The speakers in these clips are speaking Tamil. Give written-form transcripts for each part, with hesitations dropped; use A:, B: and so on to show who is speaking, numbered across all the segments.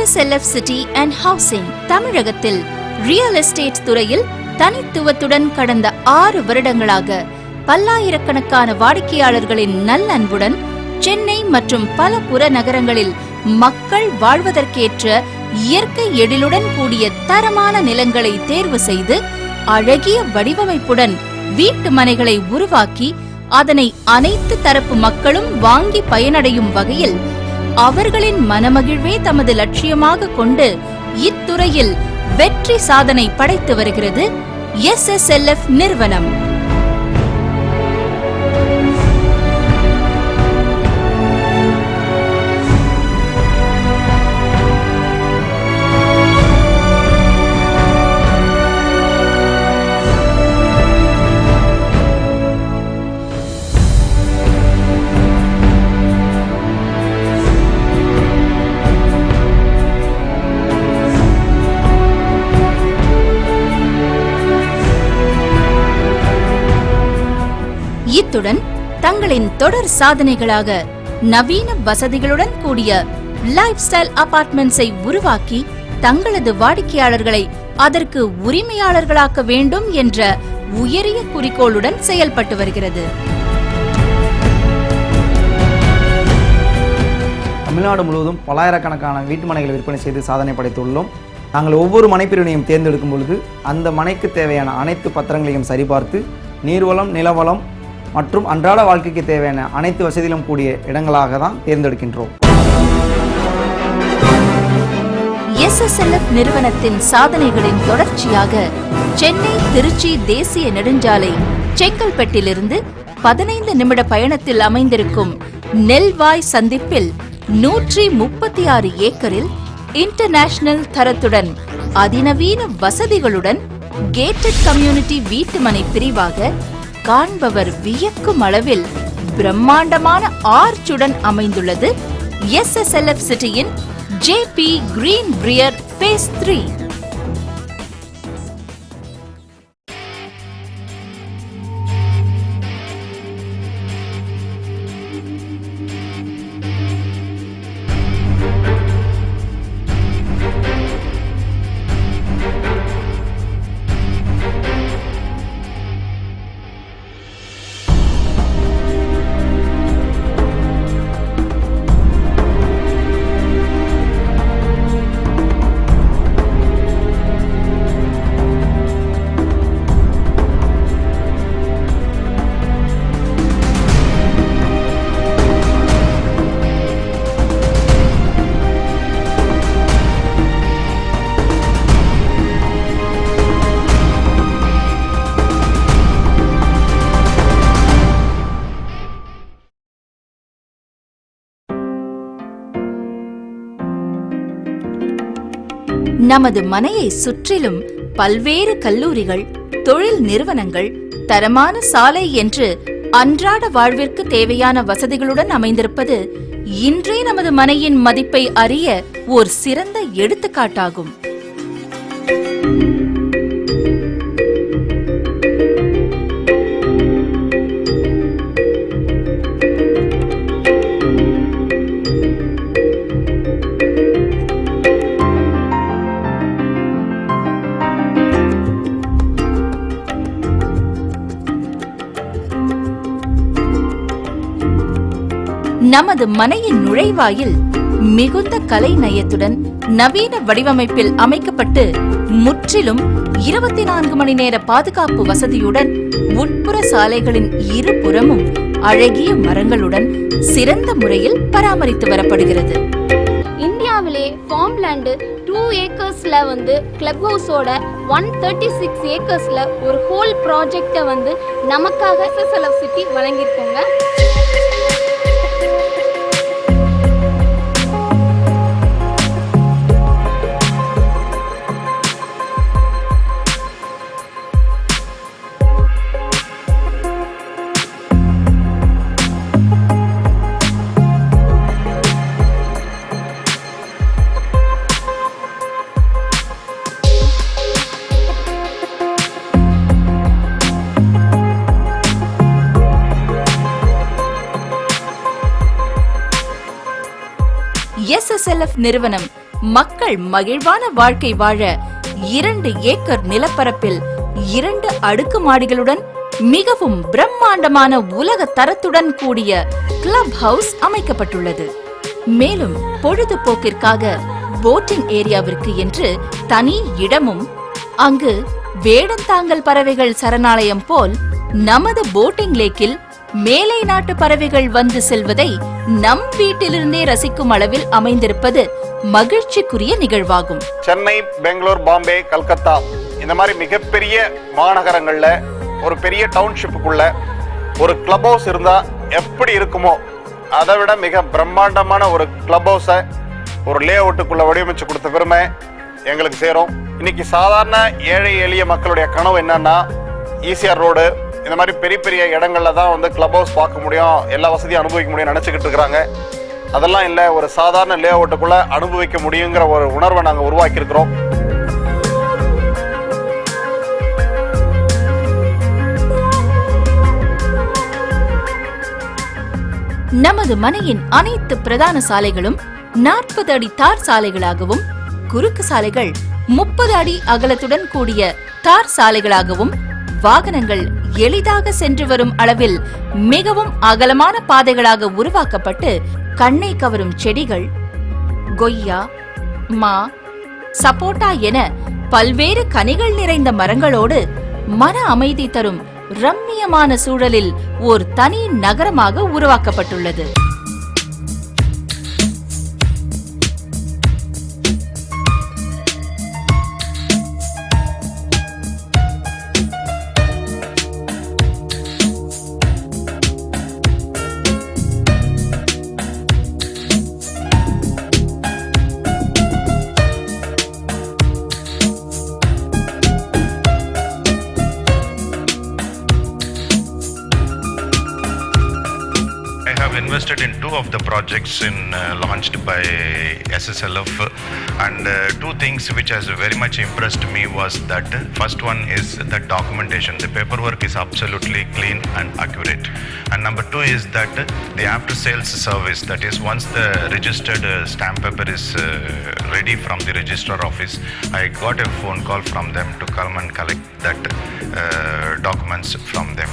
A: SSLF சிட்டி அண்ட் ஹவுசிங் தமிழகத்தில் ரியல் எஸ்டேட் துறையில் தனித்துவத்துடன் கடந்த 6 வருடங்களாக பல்லாயிரக்கணக்கான வாடிக்கையாளர்களின் நல்லன்புடன் சென்னை மற்றும் பல புறநகரங்களில் மக்கள் வாழ்வதற்கேற்ற இயற்கை எழிலுடன் கூடிய தரமான நிலங்களை தேர்வு செய்து அழகிய வடிவமைப்புடன் வீட்டு மனைகளை உருவாக்கி அதனை அனைத்து தரப்பு மக்களும் வாங்கி பயனடையும் வகையில் அவர்களின் மனமகிழ்வே தமது லட்சியமாக கொண்டு இத்துறையில் வெற்றி சாதனை படைத்து வருகிறது SSLF நிறுவனம். இத்துடன் தங்களின் தொடர் சாதனைகளாக நவீன வசதிகளுடன் கூடிய லைஃப் ஸ்டைல் அபார்ட்மெண்ட்ஸை உருவாக்கி தங்களது வாடிக்கையாளர்களை அதற்கு உரிமையாளர்களாக்க வேண்டும் என்ற உயரிய குறிக்கோளுடன் செயல்பட்டு வருகிறது.
B: தமிழ்நாடு முழுவதும் பல்லாயிரக்கணக்கான வீட்டு மனைகளை விற்பனை செய்து சாதனை படைத்துள்ளோம். நாங்கள் ஒவ்வொரு மனைப்பிரிவினையும் தேர்ந்தெடுக்கும் பொழுது அந்த மனைக்கு தேவையான அனைத்து பத்திரங்களையும் சரிபார்த்து நீர்வளம், நிலவளம் மற்றும் அன்றாட வாழ்க்கைக்கு தேவையான அனைத்து வசதிகளும் கூடிய இடங்களாக தான் தேர்ந்தெடுக்கின்றோம்.
A: SSLF நிறுவனத்தின் சாதனைகளின் தொடர்ச்சியாக சென்னை திருச்சி தேசிய நெடுஞ்சாலை செங்கல்பட்டிலிருந்து 15 நிமிட பயணத்தில் அமைந்திருக்கும் நெல்வாய் சந்திப்பில் 136 ஏக்கரில் இன்டர்நேஷனல் தரத்துடன் அதிநவீன வசதிகளுடன் கேட்டட் கம்யூனிட்டி வீட்டுமனை பிரிவாக காண்பவர் வியக்கும் அளவில் பிரம்மாண்டமான ஆர்ச்சுடன் அமைந்துள்ளது SSLF சிட்டியின் JP கிரீன் பிரியர் Phase 3. நமது மனையை சுற்றிலும் பல்வேறு கல்லூரிகள், தொழில் நிறுவனங்கள், தரமான சாலை என்று அன்றாட வாழ்விற்கு தேவையான வசதிகளுடன் அமைந்திருப்பது இன்றே நமது மனையின் மதிப்பை அறிய ஓர் சிறந்த எடுத்துக்காட்டாகும். நமது மனையின் நுழைவாயில் மிகுந்த கலை நயத்துடன் நவீன வடிவமைப்பில் அமைக்கப்பட்டு முற்றிலும் 24 மணி நேர பாதுகாப்பு வசதியுடன் உட்புற சாலைகளின் இருபுறமும் அழகிய மரங்களுடன் சிறந்த முறையில் பராமரித்து வரப்படுகிறது.
C: இந்தியாவிலே ஃபார்ம் லேண்ட் 2 ஏக்கர்ஸ்ல கிளப் ஹவுஸோட 136 ஏக்கர்ஸ்ல ஒரு ஹோல் ப்ராஜெக்டை நமக்காக SSLF சிட்டி வழங்கியிருக்கோங்க.
A: SSLF நிறுவனம் மக்கள் மகிழ்வான வாழ்க்கை வாழ 2 ஏக்கர் நிலப்பரப்பில் 2 அடுக்குமாடிகளுடன் மிகவும் பிரம்மாண்டமான உலக தரத்துடன் கூடிய கிளப் ஹவுஸ் அமைக்கப்பட்டுள்ளது. மேலும் பொழுதுபோக்கிற்காக போட்டிங் ஏரியாவிற்கு என்று தனி இடமும், அங்கு வேடந்தாங்கல் பறவைகள் சரணாலயம் போல் நமது போட்டிங் லேக்கில் மேலை நாட்டு பறவைகள் வந்து செல்வதை நம் வீட்டிலிருந்தே ரசிக்கும் அளவில் அமைந்திருப்பது மகிழ்ச்சிக்குரிய நிகழ்வாகும்.
D: சென்னை, பெங்களூர், பாம்பே, கல்கத்தா இந்த மாதிரி மிகப்பெரிய மாநகரங்கள்ல ஒரு பெரிய டவுன்ஷிப்புக்குள்ள ஒரு கிளப் ஹவுஸ் இருந்தா எப்படி இருக்குமோ அதை விட மிக பிரம்மாண்டமான ஒரு கிளப் ஹவுஸை ஒரு லே அவுட்டுக்குள்ள வடிவமைச்சு கொடுத்த பெருமை எங்களுக்கு சேரும். இன்னைக்கு சாதாரண ஏழை எளிய மக்களுடைய கனவு என்னன்னா ஈசிஆர் ரோடு இந்த மாதிரி பெரிய பெரிய இடங்கள்ல தான் வந்து கிளப் ஹவுஸ் பார்க்க முடியும், எல்லா வசதியும் அனுபவிக்க முடியும் நினைச்சுக்கிட்டு இருக்கிறாங்க. அதெல்லாம் இல்லை, ஒரு சாதாரண லே அவுட்டுக்குள்ள அனுபவிக்க முடியுங்கிற ஒரு உணர்வை நாங்கள் உருவாக்கி இருக்கிறோம்.
A: நமது மனையின் அனைத்து பிரதான சாலைகளும் 40 அடி தார் சாலைகளாகவும், குறுக்கு சாலைகள் 30 அடி அகலத்துடன் கூடிய தார் சாலைகளாகவும், வாகனங்கள் எளிதாக சென்று வரும் அளவில் மிகவும் அகலமான பாதைகளாக உருவாக்கப்பட்டு கண்ணை கவரும் செடிகள், கொய்யா, மா, சப்போட்டா என பல்வேறு கனிகள் நிறைந்த மரங்களோடு மன அமைதி தரும் ரம்மியமான சூழலில் ஓர் தனி நகரமாக உருவாக்கப்பட்டுள்ளது.
E: Invested in 2 of the projects launched by SSLF, and 2 things which has very much impressed me was that first one is the documentation. The paperwork is absolutely clean and accurate, and number 2 is that the after sales service, that is once the registered stamp paper is ready from the registrar office, I got a phone call from them to come and collect that documents from them.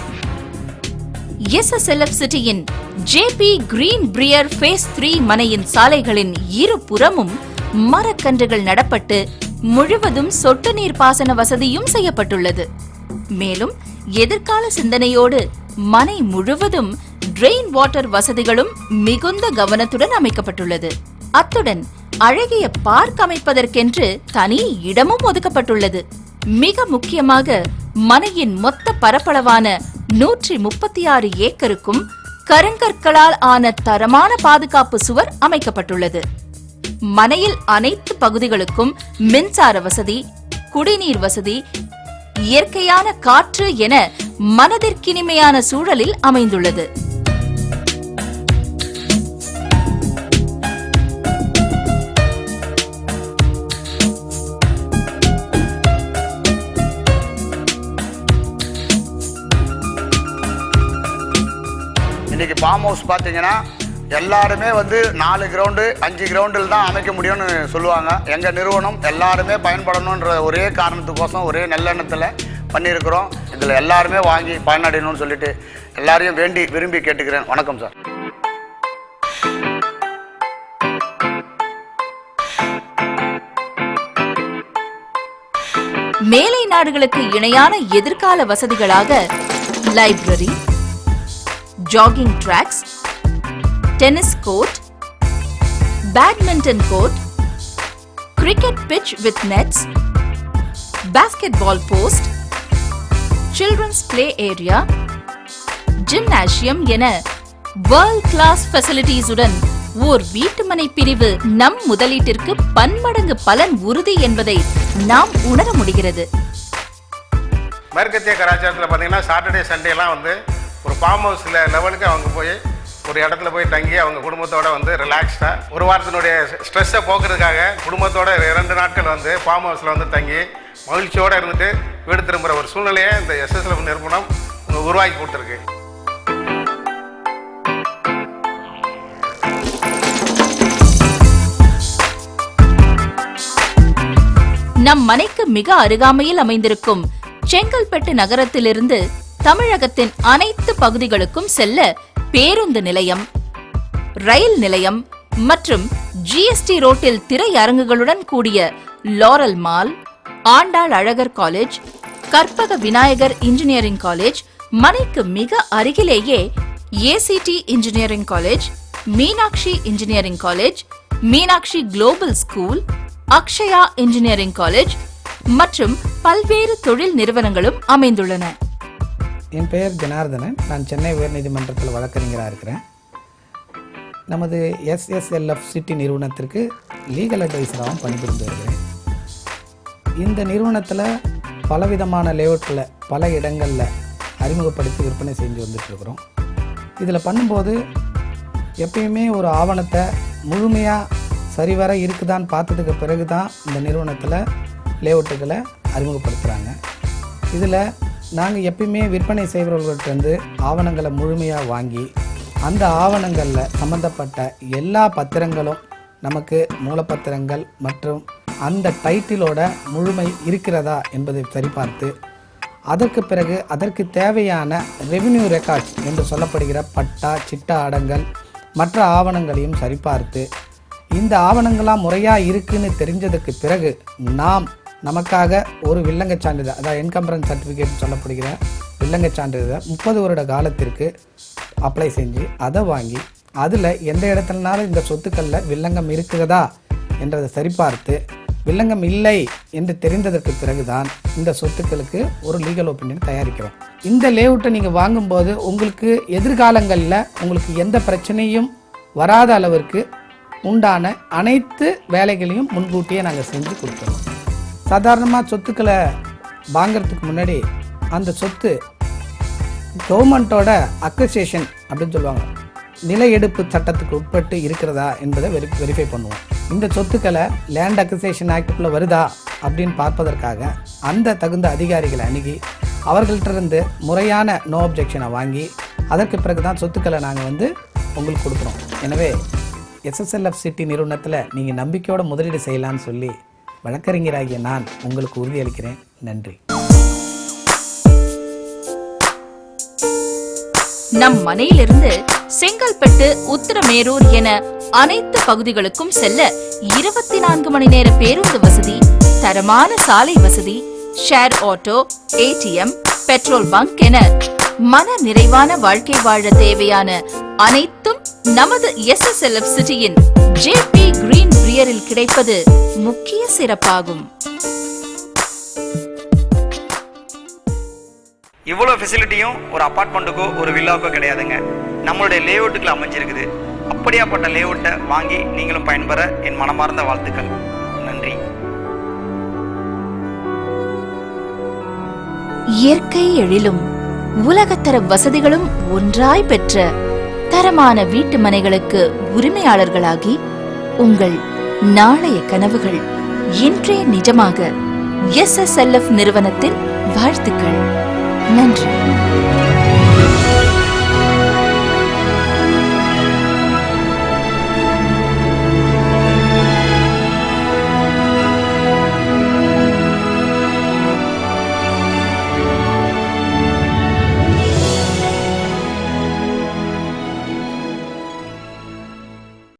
A: SSLF சிட்டியின் JP கிரீன் பிரியர் ஃபேஸ் 3 மனையின் சாலைகளின் இருபுறமும் மரக்கன்றுகள் நடப்பட்டு முழுவதும் சொட்டு நீர் பாசன வசதியும் செய்யப்பட்டுள்ளது. மேலும் எதிர்கால சிந்தனையோடு மனை முழுவதும் ட்ரெயின் வாட்டர் வசதிகளும் மிகுந்த கவனத்துடன் அமைக்கப்பட்டுள்ளது. அத்துடன் அழகிய பார்க் அமைப்பதற்கென்று தனி இடமும் ஒதுக்கப்பட்டுள்ளது. மிக முக்கியமாக மனையின் மொத்த பரப்பளவான 136 ஏக்கருக்கும் கருங்கற்களால் ஆன தரமான பாதுகாப்பு சுவர் அமைக்கப்பட்டுள்ளது. மனையில் அனைத்து பகுதிகளுக்கும் மின்சார வசதி, குடிநீர் வசதி, இயற்கையான காற்று என மனதிற்கினிமையான சூழலில் அமைந்துள்ளது.
F: இன்னைக்கு ஃபார்ம் ஹவுஸ் பார்த்தீங்கன்னா எல்லாருமே வந்து 4 கிரவுண்டு 5 கிரவுண்டில் தான் அமைக்க முடியும்னு சொல்லுவாங்க. எங்கள் நிறுவனம் எல்லாருமே பயன்படணுன்ற ஒரே காரணத்துக்கோசம் ஒரே நல்லெண்ணத்தில் பண்ணியிருக்கிறோம். இதில் எல்லாருமே வாங்கி பயனடையணும்னு சொல்லிட்டு எல்லாரையும் விரும்பி கேட்டுக்கிறேன். வணக்கம் சார்.
A: மேலை நாடுகளுக்கு இணையான எதிர்கால வசதிகளாக library, jogging tracks, tennis court, badminton court, cricket pitch with nets, basketball post, children's play area, gymnasium என வேர்ல்ட் கிளாஸ் ஃபெசிலிட்டிஸுடன் ஓர் வீட்டுமனை பிரிவு நம் முதலீட்டிற்கு பன்மடங்கு பலன் உறுதி என்பதை நாம் உணர முடிகிறது.
G: மேற்கத்திய கலாச்சாரத்தில் பார்த்தீங்கன்னா சாட்டர்டே சண்டேலாம் வந்து ஒரு ஃபார்ம் ஹவுஸ் லெவலுக்கு அவங்க போய் ஒரு இடத்துல போய் தங்கி அவங்க குடும்பத்தோட வந்து ரிலாக்ஸ்டாக ஒரு வாரத்தினுடைய ஸ்ட்ரெஸ்ஸை போக்குறதுக்காக குடும்பத்தோட 2 நாட்கள் வந்து ஃபார்ம் ஹவுஸில் வந்து தங்கி மகிழ்ச்சியோடு இருந்துட்டு வீடு திரும்புகிற ஒரு சூழ்நிலையை இந்த SSLF நிறுவனம் உருவாக்கி கொடுத்துருக்கு.
A: நம் மனைக்கு மிக அருகாமையில் அமைந்திருக்கும் செங்கல்பட்டு நகரத்திலிருந்து தமிழகத்தின் அனைத்து பகுதிகளுக்கும் செல்ல பேருந்து நிலையம், ரயில் நிலையம் மற்றும் ஜிஎஸ்டி ரோட்டில் திரையரங்குகளுடன் கூடிய Laurel mall, Andal Azhagar college, Karpaga Vinayagar engineering college, மனைக்கு மிக அருகிலேயே ACT engineering college, Meenakshi engineering college, Meenakshi global school, Akshaya engineering college மற்றும் பல்வேறு தொழில் நிறுவனங்களும் அமைந்துள்ளன.
H: என் பெயர் ஜனார்தனன். நான் சென்னை உயர்நீதிமன்றத்தில் வழக்கறிஞராக இருக்கிறேன். நமது எஸ்எஸ்எல்எஃப் சிட்டி நிறுவனத்திற்கு லீகல் அட்வைசராகவும் பணிபுரிந்து வருகிறேன். இந்த நிறுவனத்தில் பலவிதமான லேஅவுட்டில் பல இடங்களில் அறிமுகப்படுத்தி விற்பனை செஞ்சு வந்துட்டுருக்குறோம். இதில் பண்ணும்போது எப்பயுமே ஒரு ஆவணத்தை முழுமையாக சரிவர இருக்குதான்னு பார்த்ததுக்கு பிறகு தான் இந்த நிறுவனத்தில் லேஅவுட்டுகளை அறிமுகப்படுத்துகிறாங்க. இதில் நாங்கள் எப்பயுமே விற்பனை செய்பவர்கள்ட்டேருந்து ஆவணங்களை முழுமையாக வாங்கி அந்த ஆவணங்களில் சம்பந்தப்பட்ட எல்லா பத்திரங்களும் நமக்கு மூலப்பத்திரங்கள் மற்றும் அந்த டைட்டிலோட முழுமை இருக்கிறதா என்பதை சரிபார்த்து அதற்கு பிறகு அதற்கு தேவையான ரெவென்யூ ரெக்கார்ட்ஸ் என்று சொல்லப்படுகிற பட்டா, சிட்டா அடங்கல் மற்ற ஆவணங்களையும் சரிபார்த்து இந்த ஆவணங்களாம் முறையாக இருக்குன்னு தெரிஞ்சதுக்கு பிறகு நமக்காக ஒரு வில்லங்க சான்றிதழ், அதாவது என்கம்பரன்ஸ் சர்டிஃபிகேட் சொல்லப்படுகிற வில்லங்க சான்றிதழை 30 வருட காலத்திற்கு அப்ளை செஞ்சு அதை வாங்கி அதில் எந்த இடத்துலனாலும் இந்த சொத்துக்களில் வில்லங்கம் இருக்கிறதா என்றதை சரிபார்த்து வில்லங்கம் இல்லை என்று தெரிந்ததற்கு பிறகுதான் இந்த சொத்துக்களுக்கு ஒரு லீகல் ஒப்பீனியன் தயாரிக்கிறோம். இந்த லேஅவுட்டை நீங்கள் வாங்கும்போது உங்களுக்கு எதிர்காலங்களில் உங்களுக்கு எந்த பிரச்சனையும் வராத அளவிற்கு உண்டான அனைத்து வேலைகளையும் முன்கூட்டியே நாங்கள் செஞ்சு கொடுத்துருவோம். சாதாரணமாக சொத்துக்களை வாங்கிறதுக்கு முன்னாடி அந்த சொத்து கவர்மெண்ட்டோட அக்வசேஷன் அப்படின்னு சொல்லுவாங்க, நில எடுப்பு சட்டத்துக்கு உட்பட்டு இருக்கிறதா என்பதை வெரிஃபை பண்ணுவோம். இந்த சொத்துக்களை லேண்ட் அக்வசேஷன் ஆக்டுக்குள்ளே வருதா அப்படின்னு பார்ப்பதற்காக அந்த தகுந்த அதிகாரிகளை அணுகி அவர்கள்ட்டிருந்து முறையான நோ அப்ஜெக்ஷனை வாங்கி அதற்கு பிறகு தான் சொத்துக்களை நாங்கள் உங்களுக்கு கொடுக்குறோம். எனவே எஸ்எஸ்எல்எஃப் சிட்டி நிறுவனத்தில் நீங்கள் நம்பிக்கையோட முதலீடு செய்யலான்னு சொல்லி வழக்கறிஞராகிய நான் உங்களுக்கு உறுதியளிக்கிறேன். நன்றி.
A: நம் மனையிலிருந்து செங்கல்பட்டு, உத்திரமேரூர் என அனைத்து பகுதிகளுக்கும் செல்ல 24 மணி நேர பேருந்து வசதி, தரமான சாலை வசதி, share auto, ATM, petrol bunk என மன நிறைவான வாழ்க்கை வாழ தேவையான அனைத்தும் நமது எஸ்எஸ்எல்எஃப் சிட்டியின் ஜேபி கிரீன் பிரியரில் கிடைப்பது முக்கிய சிறப்பாகும்.
B: இவ்வளோ ஃபெசிலிட்டியும் ஒரு அப்பார்ட்மெண்ட்டுக்கோ ஒரு வில்லாவுக்கோ கிடையாதுங்க. நம்மளுடைய லேஅவுட்டுக்குள்ள அமைஞ்சிருக்குது. அப்படியாப்பட்ட லேஅவுட்டை வாங்கி நீங்களும் பயன்பெற என் மனமார்ந்த வாழ்த்துக்கள். நன்றி.
A: இயற்கை எழிலும் உலகத்தர வசதிகளும் ஒன்றாய் பெற்ற தரமான வீட்டு மனைகளுக்கு உரிமையாளர்களாகி உங்கள் நாளைய கனவுகள் இன்றே நிஜமாக எஸ்எஸ்எல்எஃப் நிறுவனத்தின் வாழ்த்துக்கள். நன்றி.